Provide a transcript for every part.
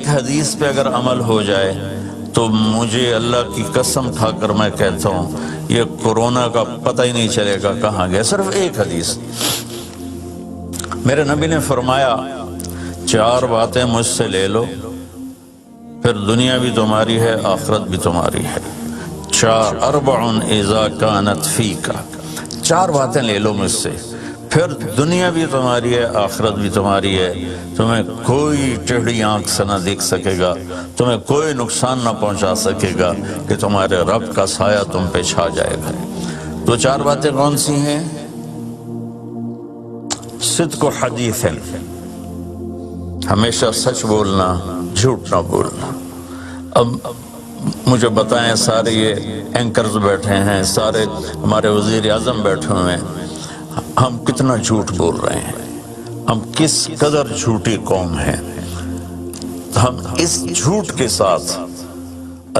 حدیث پہ اگر عمل ہو جائے تو مجھے اللہ کی قسم کھا کر میں کہتا ہوں یہ کورونا کا پتہ ہی نہیں چلے گا کہاں گیا. صرف ایک حدیث. میرے نبی نے فرمایا 4 باتیں مجھ سے لے لو پھر دنیا بھی تمہاری ہے آخرت بھی تمہاری ہے. 4 اذا کانت فیک. 4 باتیں لے لو مجھ سے پھر دنیا بھی تمہاری ہے آخرت بھی تمہاری ہے. تمہیں کوئی ٹیڑھی آنکھ سے نہ دیکھ سکے گا, تمہیں کوئی نقصان نہ پہنچا سکے گا کہ تمہارے رب کا سایہ تم پہ چھا جائے گا. تو 4 باتیں کون سی ہیں؟ صدق و حدیث, ہمیشہ سچ بولنا, جھوٹ نہ بولنا. اب مجھے بتائیں, سارے یہ اینکرز بیٹھے ہیں, سارے ہمارے وزیر اعظم بیٹھے ہوئے ہیں, ہم کتنا جھوٹ بول رہے ہیں, ہم کس قدر جھوٹی قوم ہیں. ہم اس جھوٹ کے ساتھ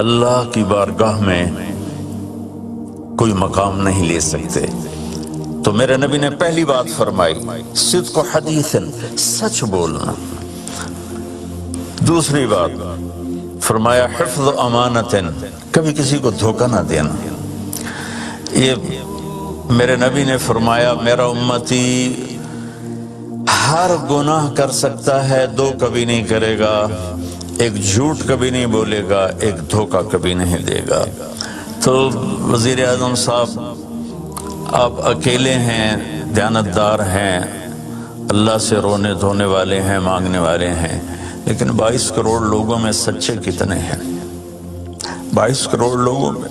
اللہ کی بارگاہ میں کوئی مقام نہیں لے سکتے. تو میرے نبی نے پہلی بات فرمائی صدق و حدیث, سچ بولنا. دوسری بات فرمایا حفظ امانت, کبھی کسی کو دھوکہ نہ دینا. یہ میرے نبی نے فرمایا میرا امتی ہر گناہ کر سکتا ہے, 2 کبھی نہیں کرے گا, ایک جھوٹ کبھی نہیں بولے گا, ایک دھوکہ کبھی نہیں دے گا. تو وزیر اعظم صاحب آپ اکیلے ہیں, دیانتدار ہیں, اللہ سے رونے دھونے والے ہیں, مانگنے والے ہیں, لیکن 22 کروڑ لوگوں میں سچے کتنے ہیں؟ 22 کروڑ لوگوں میں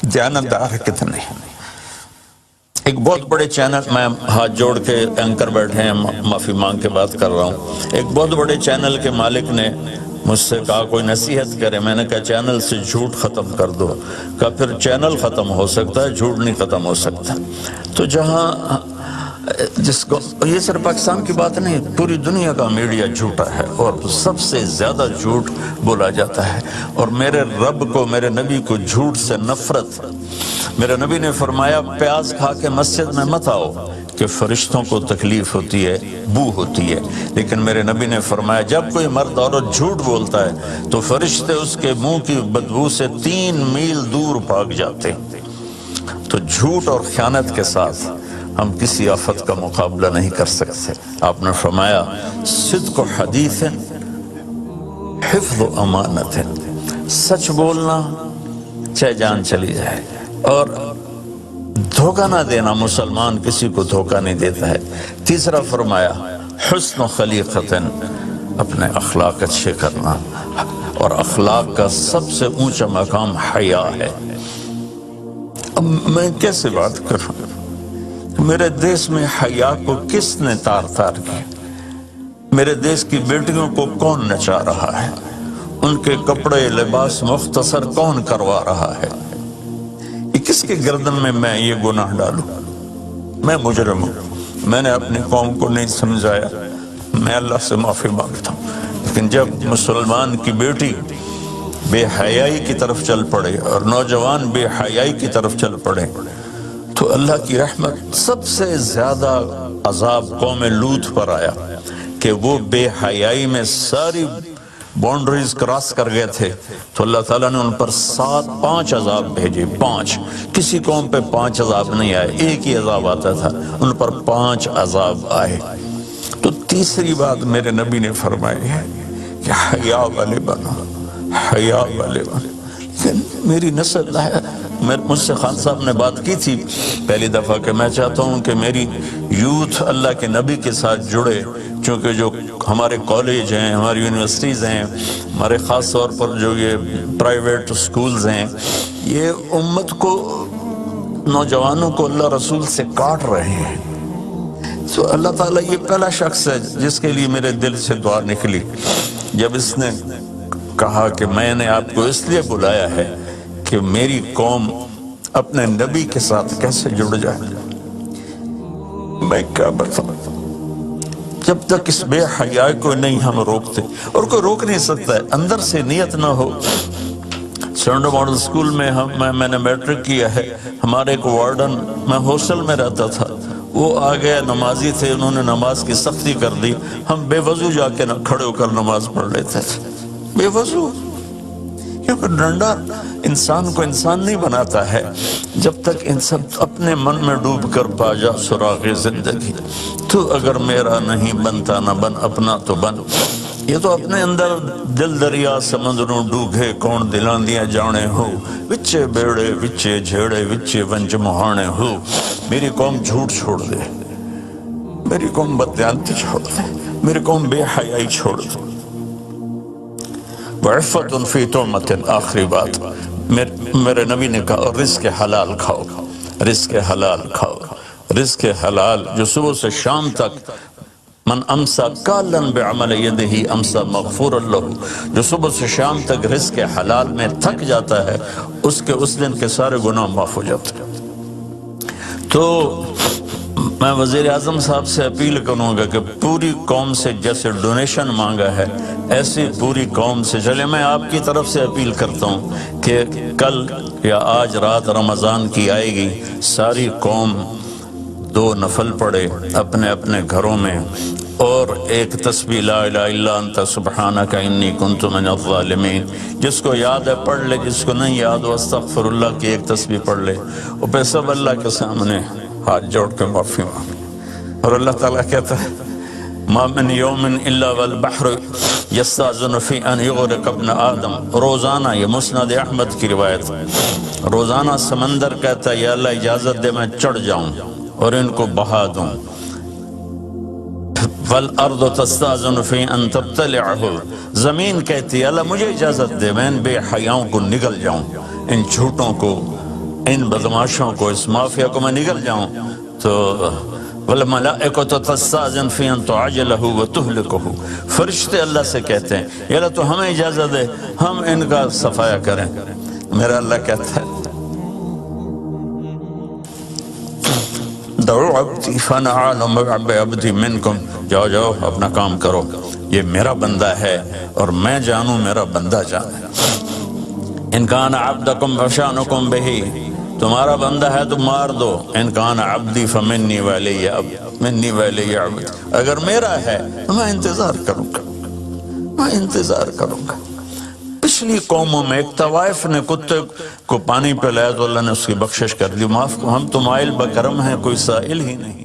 دیانتدار کتنے ہیں؟ ایک بہت بڑے چینل, میں ہاتھ جوڑ کے اینکر بیٹھے ہیں, معافی مانگ کے بات کر رہا ہوں, ایک بہت بڑے چینل کے مالک نے مجھ سے کہا کوئی نصیحت کرے. میں نے کہا چینل سے جھوٹ ختم کر دو. کہا پھر چینل ختم ہو سکتا ہے, جھوٹ نہیں ختم ہو سکتا. تو جہاں جس کو, یہ صرف پاکستان کی بات نہیں, پوری دنیا کا میڈیا جھوٹا ہے اور سب سے زیادہ جھوٹ بولا جاتا ہے. اور میرے رب کو, میرے نبی کو جھوٹ سے نفرت. میرے نبی نے فرمایا پیاز کھا کے مسجد میں مت آؤ کہ فرشتوں کو تکلیف ہوتی ہے, بو ہوتی ہے. لیکن میرے نبی نے فرمایا جب کوئی مرد عورت جھوٹ بولتا ہے تو فرشتے اس کے منہ کی بدبو سے 3 میل دور بھاگ جاتے. تو جھوٹ اور خیانت کے ساتھ ہم کسی آفت کا مقابلہ نہیں کر سکتے. آپ نے فرمایا صدق و حدیث, حفظ و امانت, سچ بولنا چاہے جان چلی جائے, اور دھوکہ نہ دینا. مسلمان کسی کو دھوکہ نہیں دیتا ہے. تیسرا فرمایا حسن و خلیقت, اپنے اخلاق اچھے کرنا, اور اخلاق کا سب سے اونچا مقام حیا ہے. اب میں کیسے بات کروں؟ میرے دیش میں حیا کو کس نے تار کیا؟ میرے دیش کی بیٹیوں کو کون نچا رہا ہے؟ ان کے کپڑے لباس مختصر کون کروا رہا ہے؟ یہ کس کے گردن میں یہ گناہ ڈالوں؟ میں مجرم ہوں, میں نے اپنی قوم کو نہیں سمجھایا, میں اللہ سے معافی مانگتا ہوں. لیکن جب مسلمان کی بیٹی بے حیائی کی طرف چل پڑے اور نوجوان بے حیائی کی طرف چل پڑے تو اللہ کی رحمت. سب سے زیادہ عذاب قوم لوط پر آیا کہ وہ بے حیائی میں ساری باؤنڈریز کراس کر گئے تھے, تو اللہ تعالیٰ نے ان پر 5 عذاب بھیجے. 5, کسی قوم پہ 5 عذاب نہیں آئے, ایک ہی عذاب آتا تھا, ان پر 5 عذاب آئے. تو تیسری بات میرے نبی نے فرمائی ہے کہ حیا والے بنو, حیا والے بنو. میری نسل ہے, مجھ سے خان صاحب نے بات کی تھی پہلی دفعہ کہ میں چاہتا ہوں کہ میری یوتھ اللہ کے نبی کے ساتھ جڑے, چونکہ جو ہمارے کالج ہیں, ہماری یونیورسٹیز ہیں, ہمارے خاص طور پر جو یہ پرائیویٹ سکولز ہیں, یہ امت کو, نوجوانوں کو اللہ رسول سے کاٹ رہے ہیں. تو اللہ تعالیٰ یہ پہلا شخص ہے جس کے لیے میرے دل سے دعا نکلی جب اس نے کہا کہ میں نے آپ کو اس لیے بلایا ہے کہ میری قوم اپنے نبی کے ساتھ کیسے جڑ جائے. میں کیا بتاؤں, جب تک اس بے حیائی کو نہیں ہم روکتے, اور کوئی روک نہیں سکتا ہے, اندر سے نیت نہ ہو. سرنڈو ماڈل اسکول میں میں نے میٹرک کیا ہے. ہمارے ایک وارڈن, میں ہاسٹل میں رہتا تھا, وہ آ گئے, نمازی تھے, انہوں نے نماز کی سختی کر دی. ہم بے وضو جا کے کھڑے ہو کر نماز پڑھ لیتے تھے. بے وضو، کیونکہ ڈنڈا انسان کو انسان نہیں بناتا ہے جب تک انسان اپنے من میں ڈوب کر پا جا سراغ زندگی۔ تو اگر میرا نہیں بنتا نہ بن، اپنا تو بن۔ یہ تو اپنے اندر دل دریا سمندروں ڈوگے کون دلان دیا جانے ہو، وچے بیڑے وچے جھیڑے وچے ونج مہانے ہو۔ میری قوم جھوٹ چھوڑ دے، میری قوم بددیانتی چھوڑ دے، میری قوم بے حیائی چھوڑ دے۔ وعفت فی طعمت، آخری بات میرے نبی نے کہا، اور رزق حلال کھاؤ، رزق حلال کھاؤ، رزق حلال جو صبح سے شام تک، من امسا کالن بعمل یدہ امسا مغفور لہ، جو صبح سے شام تک رزق حلال میں تھک جاتا ہے اس کے اس دن کے سارے گناہ معاف ہو جاتے ہیں۔ تو میں وزیر اعظم صاحب سے اپیل کروں گا کہ پوری قوم سے جیسے ڈونیشن مانگا ہے ایسی پوری قوم سے چلے۔ میں آپ کی طرف سے اپیل کرتا ہوں کہ کل یا آج رات رمضان کی آئے گی، ساری قوم 2 نفل پڑھے اپنے اپنے گھروں میں، اور ایک تسبیح لا الہ الا انت سبحانک انی کنت من الظالمین، جس کو یاد ہے پڑھ لے، جس کو نہیں یاد ہو استغفر اللہ کی ایک تسبیح پڑھ لے، اور پھر سب اللہ کے سامنے ہاتھ جوڑ کے معافی مانگے۔ اور اللہ تعالیٰ کہتا ہے ما من یوم الا والبحر یستاذن فی ان یغرق ابن آدم، روزانہ، یہ مسند احمد کی روایت، روزانہ سمندر کہتا ہے یا اللہ اجازت دے میں چڑھ جاؤں اور ان کو بہا دوں۔ والارض تستاذن فی ان تبتلعہ، زمین کہتی ہے اللہ مجھے اجازت دے میں ان بے حیاؤں کو نگل جاؤں، ان جھوٹوں کو، ان بدماشوں کو، اس مافیا کو میں نگل جاؤں۔ تو والملائکۃ تستاذن فی ان تعجلہ وتہلکہ، فرشتے اللہ سے کہتے ہیں یا اللہ تو ہمیں اجازت دے ہم ان کا صفایا کریں۔ میرا اللہ کہتا ہے دعو عبدی فانا عالم بعبدی منکم، جاؤ جاؤ اپنا کام کرو، یہ میرا بندہ ہے اور میں جانوں میرا بندہ جانے۔ ان کان عبدکم فشانکم بہی، تمہارا بندہ ہے تو مار دو، ان کان عبدی فمنی ولی عبد، منی ولی عبد، اگر میرا ہے تو میں انتظار کروں گا، میں انتظار کروں گا۔ پچھلی قوموں میں ایک طوائف نے کتے کو پانی پلایا تو اللہ نے اس کی بخشش کر دی، معاف کو، ہم تو مائل بکرم ہیں، کوئی سائل ہی نہیں۔